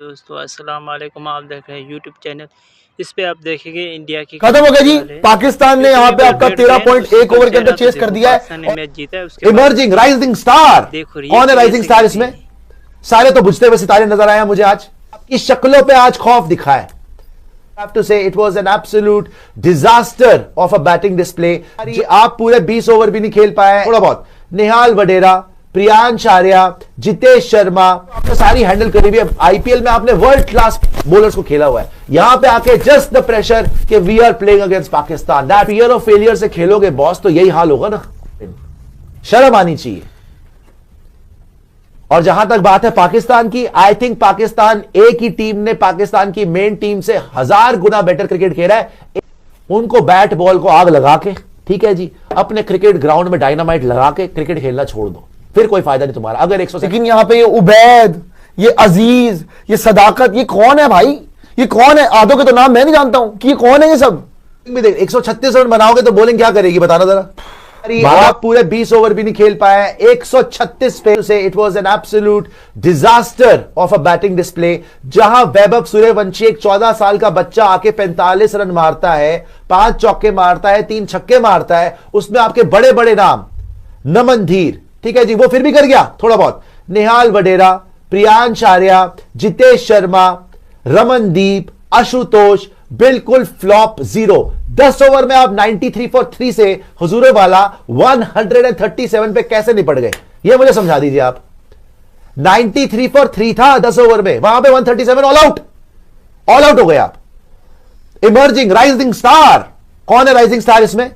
दोस्तों अस्सलाम वालेकुम। आप देख रहे हैं यूट्यूब चैनल। इस पे आप देखेंगे इंडिया की खत्म हो गया जी। पाकिस्तान ने यहाँ पे आपका 13.1 ओवर के अंदर चेस कर दिया है। मैच जीता है। उसके इमर्जिंग राइजिंग स्टार, देखो कौन है राइजिंग स्टार इसमें? सारे तो बुझते हुए सितारे नजर आए मुझे आज। आपकी शक्लों पे आज खौफ दिखा है। have to say it was an absolute disaster of a batting display। आप पूरे 20 ओवर भी नहीं खेल पाए। थोड़ा बहुत निहाल वडेरा, प्रियांश आर्या, जितेश शर्मा, आपने सारी हैंडल करी हुई है। आईपीएल में आपने वर्ल्ड क्लास बॉलर्स को खेला हुआ है। यहां पे आके जस्ट द प्रेशर कि we are playing against Pakistan, that fear of failure से खेलोगे बॉस, तो यही हाल होगा ना। शर्म आनी चाहिए। और जहां तक बात है पाकिस्तान की, आई थिंक पाकिस्तान एक ही टीम ने पाकिस्तान की मेन टीम से 1000 गुना बेटर क्रिकेट खेला है। उनको बैट बॉल को आग लगा के, ठीक है जी, अपने क्रिकेट ग्राउंड में डायनामाइट लगा के क्रिकेट खेलना छोड़ दो, फिर कोई फायदा नहीं तुम्हारा। अगर 100 लेकिन यहां पे ये उबैद, ये अजीज, ये सदाकत, ये कौन है भाई? ये कौन है? आधों के तो नाम मैं नहीं जानता हूं कि ये कौन है ये सब। 136 रन बनाओगे तो बॉलिंग क्या करेगी बताना जरा। आप पूरे 20 ओवर भी नहीं खेल पाए। 136 पे से it was an absolute disaster of a batting display. जहां वैभव सूर्यवंशी एक 14 साल का बच्चा आके 45 रन मारता है, 5 चौके मारता है, 3 छक्के मारता है, उसमें आपके बड़े बड़े नाम, नमन धीर, ठीक है जी, वो फिर भी कर गया थोड़ा बहुत। निहाल वडेरा, प्रियांश आर्या, जितेश शर्मा, रमनदीप, आशुतोष, बिल्कुल फ्लॉप जीरो। 10 ओवर में आप 93 फॉर 3 से हुजूरे वाला 137 पे कैसे निपट गए, ये मुझे समझा दीजिए आप। 93 फॉर 3 था 10 ओवर में, वहां पे 137 ऑल आउट हो गए आप। इमर्जिंग राइजिंग स्टार, कौन है राइजिंग स्टार इसमें?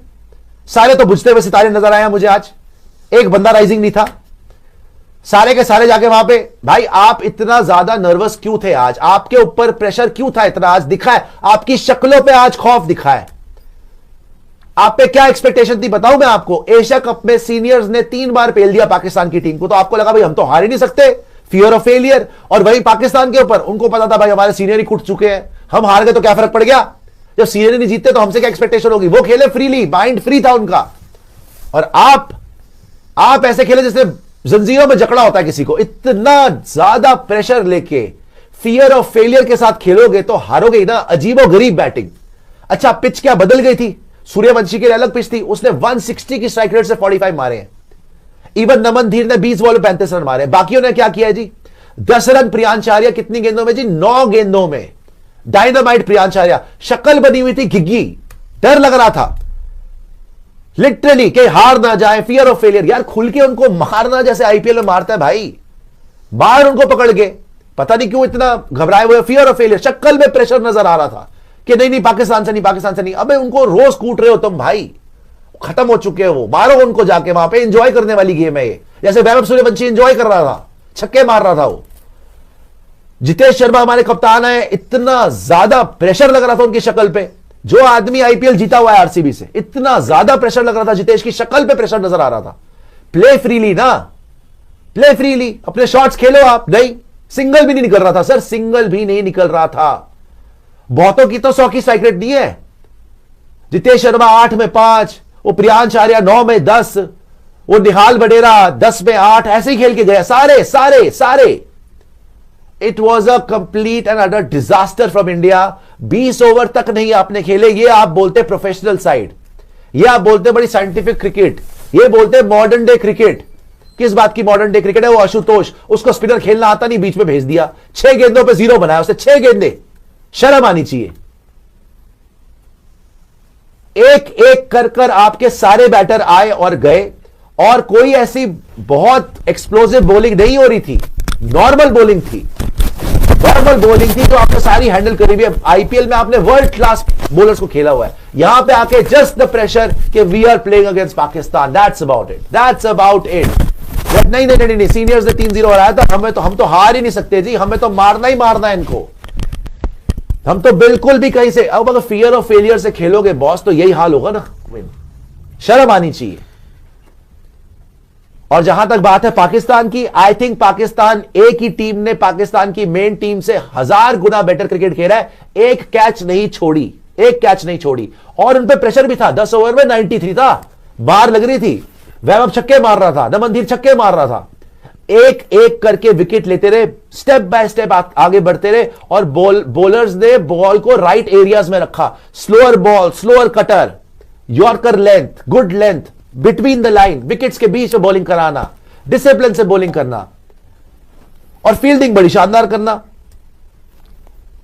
सारे तो बुझते हुए सितारे नजर आए मुझे आज। एक बंदा राइजिंग नहीं था। सारे के सारे जाके वहां पे, भाई आप इतना ज्यादा नर्वस क्यों थे आज? आपके ऊपर प्रेशर क्यों था इतना? आज दिखा है आपकी शक्लों पे आज खौफ दिखा है। आप पे क्या एक्सपेक्टेशन थी बताऊं मैं आपको। एशिया कप में सीनियर्स ने 3 बार पेल दिया पाकिस्तान की टीम को, तो आपको लगा भाई हम तो हार ही नहीं सकते, फियर ऑफ फेलियर। और वही पाकिस्तान के ऊपर, उनको पता था भाई हमारे सीनियर ही कुट चुके हैं, हम हार गए तो क्या फर्क पड़ गया, जब सीनियर नहीं जीतते तो हमसे क्या एक्सपेक्टेशन होगी। वो खेले फ्रीली, माइंड फ्री था उनका। और आप ऐसे खेले जैसे जंजीरों में जकड़ा होता है किसी को। इतना ज्यादा प्रेशर लेके फियर ऑफ फेलियर के साथ खेलोगे तो हारोगे ही ना। अजीबो गरीब बैटिंग। अच्छा, पिच क्या बदल गई थी? सूर्यवंशी के लिए अलग पिच थी, उसने 160 की स्ट्राइक रेट से 45 मारे हैं। इवन नमन धीर ने 20 बॉल में 35 रन मारे। बाकियों ने क्या किया जी? 10 रन प्रियांश आर्या, कितनी गेंदों में जी? 9 गेंदों में डायनामाइट प्रियांश आर्या। शक्ल बनी हुई थी घिग्गी, डर लग रहा था लिटरली कि हार ना जाए, फियर ऑफ फेलियर। यार खुल के उनको मारना जैसे आईपीएल में मारता है भाई, बाहर उनको पकड़ के। पता नहीं क्यों इतना घबराए हुए, फियर ऑफ फेलियर। शक्ल में प्रेशर नजर आ रहा था कि नहीं पाकिस्तान से नहीं, पाकिस्तान से नहीं। अबे उनको रोज कूट रहे हो तुम भाई, खत्म हो चुके हो वो, मारो उनको जाके। वहां पे एंजॉय करने वाली गेम है ये। जैसे वैभव सूर्यवंशी एंजॉय कर रहा था, छक्के मार रहा था वो। जितेश शर्मा हमारे कप्तान है, इतना ज्यादा प्रेशर लग रहा था उनकी शक्ल पे। जो आदमी आईपीएल जीता हुआ है आरसीबी से, इतना ज्यादा प्रेशर लग रहा था, जितेश की शक्ल पे प्रेशर नजर आ रहा था। प्ले फ्रीली ना, प्ले फ्रीली, अपने शॉट्स खेलो आप। नहीं, सिंगल भी नहीं निकल रहा था सर, सिंगल भी नहीं निकल रहा था। बहुतों की तो 100 की स्ट्राइक रेट नहीं है। जितेश शर्मा 8 में 5, वो प्रियांश आर्या 9 में 10, वो निहाल वडेरा 10 में 8, ऐसे ही खेल के गए सारे। It was a complete and utter disaster from India. 20 over तक नहीं आपने खेले, ये आप बोलते प्रोफेशनल साइड, ये आप बोलते बड़ी साइंटिफिक क्रिकेट, ये बोलते मॉडर्न डे क्रिकेट। किस बात की मॉडर्न डे क्रिकेट है? वो आशुतोष, उसको स्पिनर खेलना आता नहीं, बीच में भेज दिया, 6 गेंदों पे 0 बनाया उसने, 6 गेंदे। शर्म आनी चाहिए। एक एक कर आपके सारे बैटर आए और गए, और कोई ऐसी बहुत एक्सप्लोसिव बॉलिंग नहीं हो रही थी, नॉर्मल बॉलिंग थी तो आपने सारी हैंडल करी हुई है। आईपीएल में आपने वर्ल्ड क्लास बॉलर्स को खेला हुआ है। यहां पे आके जस्ट द प्रेशर कि we are playing against Pakistan, that's about it. नहीं, सीनियर्स ने 3-0 हराया था, हम तो हार ही नहीं सकते जी, हमें तो मारना ही मारना है इनको। हम तो बिल्कुल भी कहीं से, अब अगर फियर ऑफ फेलियर से खेलोगे बॉस, तो यही हाल होगा ना। शर्म आनी चाहिए। और जहां तक बात है पाकिस्तान की, आई थिंक पाकिस्तान एक ही टीम ने पाकिस्तान की मेन टीम से 1000 गुना बेटर क्रिकेट खेला है। एक कैच नहीं छोड़ी, और उन पे प्रेशर भी था। 10 ओवर में 93 था, बार लग रही थी। वैभव छक्के मार रहा था, नमन धीर छक्के मार रहा था। एक एक करके विकेट लेते रहे, स्टेप बाय स्टेप आगे बढ़ते रहे, और बॉलर्स ने बॉल को राइट एरियाज में रखा। Slower ball, slower cutter, yorker length, good length, between the line, wickets के बीच में बॉलिंग कराना, डिसिप्लिन से बॉलिंग करना, और फील्डिंग बड़ी शानदार करना।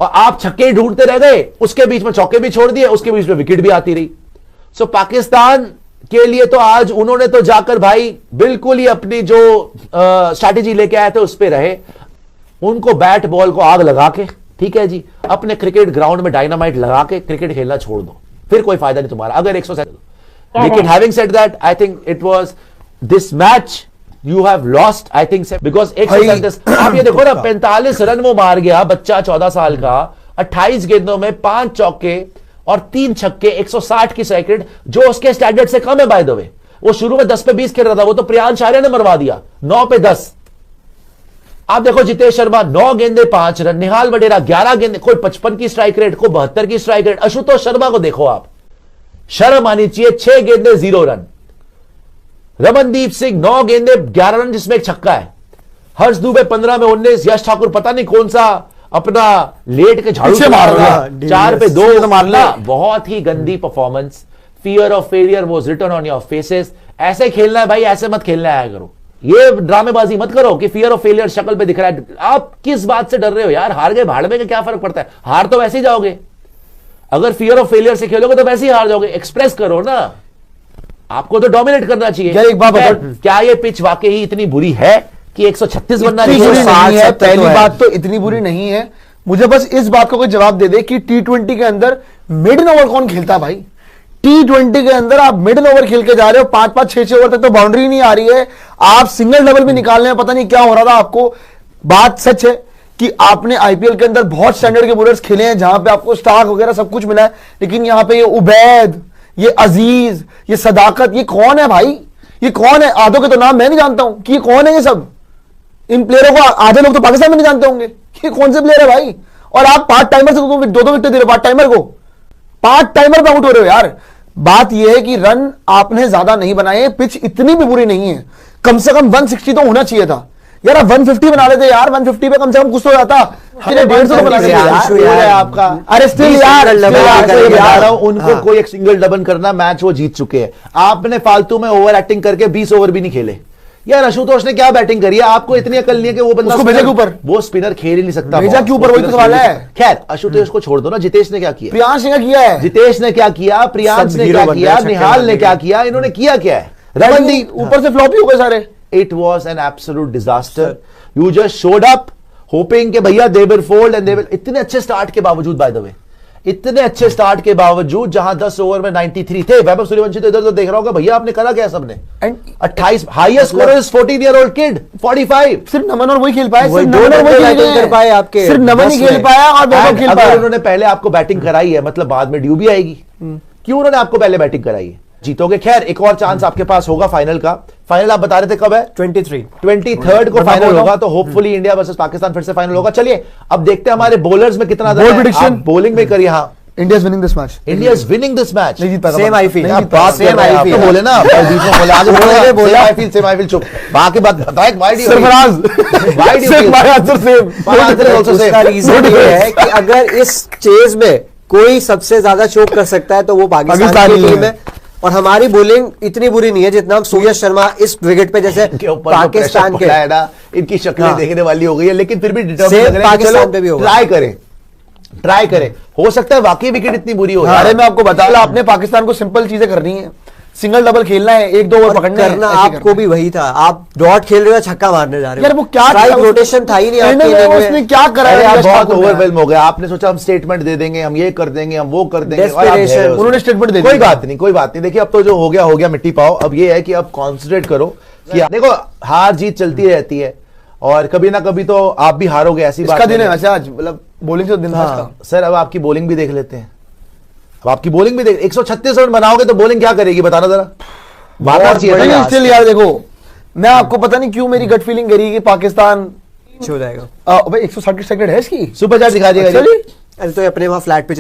और आप छक्के ढूंढते रह गए, उसके बीच में चौके भी छोड़ दिए, उसके बीच में विकेट भी आती रही। सो पाकिस्तान के लिए तो आज उन्होंने तो जाकर भाई बिल्कुल ही अपनी जो स्ट्रैटेजी लेके आए थे उस पे रहे। उनको बैट बॉल को आग लगा के, ठीक है जी, अपने क्रिकेट ग्राउंड में डायनामाइट लगा के क्रिकेट खेलना छोड़ दो, फिर कोई फायदा नहीं तुम्हारा अगर 107। लेकिन having said that, I think it was this match you have lost, I think because 137। आप ये देखो ना, 45 रन वो मार गया बच्चा 14 साल का, 28 गेंदों में 5 चौके और 3 छक्के, 160 की स्ट्राइक रेट, जो उसके स्टैंडर्ड से कम है बाय द वे। वो शुरू में 10 पे 20 खेल रहा था, वो तो प्रियांश आर्य ने मरवा दिया 9 पे 10। आप देखो जितेश शर्मा 9 गेंदे 5 रन, निहाल वडेरा 11 गेंदे, कोई 55 की स्ट्राइक रेट, कोई 72 की स्ट्राइक रेट। आशुतोष शर्मा को देखो आप, शर्म आनी चाहिए, 6 गेंदे 0 रन। रमनदीप सिंह 9 गेंदे 11 रन, जिसमें एक छक्का है। हर्ष दुबे 15 में 19। यश ठाकुर पता नहीं कौन सा अपना लेट के झाड़ू मार रहा, 4 पे 2 मारना। बहुत ही गंदी performance. Fear of failure was written on your faces. ऐसे खेलना है भाई, ऐसे मत खेलना आया करो, ये ड्रामेबाजी मत करो कि फियर ऑफ फेलियर शक्ल पे दिख रहा है। आप किस बात से डर रहे हो यार? हार गए भाड़ में का क्या फर्क पड़ता है, हार तो वैसे ही जाओगे। अगर फियर ऑफ फेलियर से खेलोगे तो वैसे ही हार जाओगे। एक्सप्रेस करो ना, आपको तो डोमिनेट करना चाहिए। एक बात बताओ, क्या ये पिच वाकई इतनी बुरी है कि 136 बनना नहीं है? पहली बात तो इतनी बुरी नहीं है। मुझे बस इस बात को कोई जवाब दे दे कि T20 के अंदर मिडन ओवर कौन खेलता भाई? T20 के अंदर आप मिडन ओवर खेल के जा रहे हो, 5-5, 6-6 ओवर तक तो बाउंड्री नहीं आ रही है, आप सिंगल डबल भी निकालने में पता नहीं क्या हो रहा था आपको। बात सच है कि आपने आईपीएल के अंदर बहुत स्टैंडर्ड के बॉलर्स खेले हैं जहां पे आपको स्टार्क वगैरह सब कुछ मिला है, लेकिन यहां पे ये उबैद, ये अजीज, ये सदाकत, ये कौन है भाई? ये कौन है? आधों के तो नाम मैं नहीं जानता हूं कि ये कौन है। ये सब इन प्लेयरों को आधे लोग तो पाकिस्तान में नहीं जानते होंगे कि कौन से प्लेयर है भाई। और आप पार्ट टाइमर से 2-2 विकेट दे रहे हो, पार्ट टाइमर को, पार्ट टाइमर पे आउट हो रहे हो यार। बात यह है कि रन आपने ज्यादा नहीं बनाए, पिच इतनी भी बुरी नहीं है, कम से कम 160 तो होना चाहिए था यार। आप 150 बना लेते यार, 150 पे कम से कम कुछ तो जाता। 150 तो बना लेते यार आपका। अरे स्टिल यार, उनको कोई एक सिंगल डबल करना, मैच वो जीत चुके हैं। आपने फालतू में ओवर एक्टिंग करके 20 ओवर भी नहीं खेले यार। आशुतोष ने क्या बैटिंग करी है? आपको इतनी अकल नहीं है कि वो बंदा उसको भेजा के ऊपर, वो स्पिनर खेल ही नहीं सकता। भेजा के ऊपर, वही तो सवाल है। खैर आशुतोष को छोड़ दो ना, जितेश ने क्या किया, प्रियांश ने क्या किया है, जितेश ने क्या किया, प्रियांश ने क्या किया, निहाल ने क्या किया, इन्होंने किया क्या है? रमनदीप ऊपर से फ्लॉप ही हो गए सारे। It was an absolute disaster. You just showed up hoping कि भैया they will fold and they will। इतने अच्छे स्टार्ट के बावजूद, by the way, इतने अच्छे स्टार्ट के बावजूद, जहां 10 ओवर में 93 थे, वैभव सूर्यवंशी तो इधर तो देख रहा होगा भैया आपने करा क्या सबने। 28 highest scorer is 14-year-old kid, 45। सिर्फ नमन और वही खेल पाए, सिर्फ नमन और वही खेल पाए आपके, सिर्फ नमन ही खेल पाया और वैभव खेल पाया। अगर उन्होंने पहले आपको बैटिंग कराई है, मतलब बाद में ड्यू भी आएगी। क्यों उन्होंने आपको पहले बैटिंग कराई है? जीतोगे। खैर एक और चांस आपके पास होगा फाइनल का। फाइनल आप बता रहे थे कब है? 23 को फाइनल होगा, तो होपफुली इंडिया वर्सेस पाकिस्तान फिर से फाइनल होगा। चलिए अब देखते हैं हमारे बॉलर्स में कितना बॉलिंग में करिए। हाँ, India is winning this match, India is winning this match. नहीं जीत पाएगा। Same I feel, same I feel बोले ना, बीच में बोले, आगे बोले बोला I feel, same I feel, चुप। बाकी बात बताएं, why do you Sarfaraz, why do you my answer same, my answer is also उसका सेम। रीजन ये है कि अगर इस चेज में कोई सबसे ज्यादा चोक कर सकता है तो वो पाकिस्तान की टीम है। और हमारी बॉलिंग इतनी बुरी नहीं है जितना हम सूर्य शर्मा इस विकेट पे जैसे पाकिस्तान के इनकी शक्लें देखने वाली हो गई है, लेकिन फिर भी पाकिस्तान पे भी होगा। ट्राई करें, हो सकता है वाकई विकेट इतनी बुरी हो। अरे मैं आपको बता रहा, आपने पाकिस्तान को सिंपल चीजें करनी है, सिंगल डबल खेलना है, 1-2 ओवर पकड़ना करना आपको भी वही था। आप डॉट खेल रहे हो, छक्का मारने जा रहे हो यार। वो क्या रोटेशन था ही नहीं, उसने क्या करा है? आप बहुत ओवरवेल्म हो गए। आपने सोचा हम स्टेटमेंट दे देंगे, हम ये कर देंगे, हम वो कर देंगे, उन्होंने स्टेटमेंट दे दिया। कोई बात नहीं। देखिए अब तो जो हो गया मिट्टी पाओ। अब ये है कि अब कॉन्सेंट्रेट करो कि देखो हार जीत चलती रहती है और कभी ना कभी तो आप भी हारोगे, ऐसी बात दिन है वैसे आज, मतलब बॉलिंग से दिन था सर। अब आपकी बॉलिंग भी देख लेते हैं। अब आपकी बॉलिंग भी देख, 136 रन बनाओगे तो बॉलिंग क्या करेगी बताना जरा। मारना चाहिए स्टिल यार। देखो मैं आपको पता नहीं क्यों मेरी गट फीलिंग करी कि पाकिस्तान हो जाएगा। 160 की स्ट्राइक रेट है इसकी। सुपर चार्ज दिखा दिएगा। अरे तो अपने वहां फ्लैट पे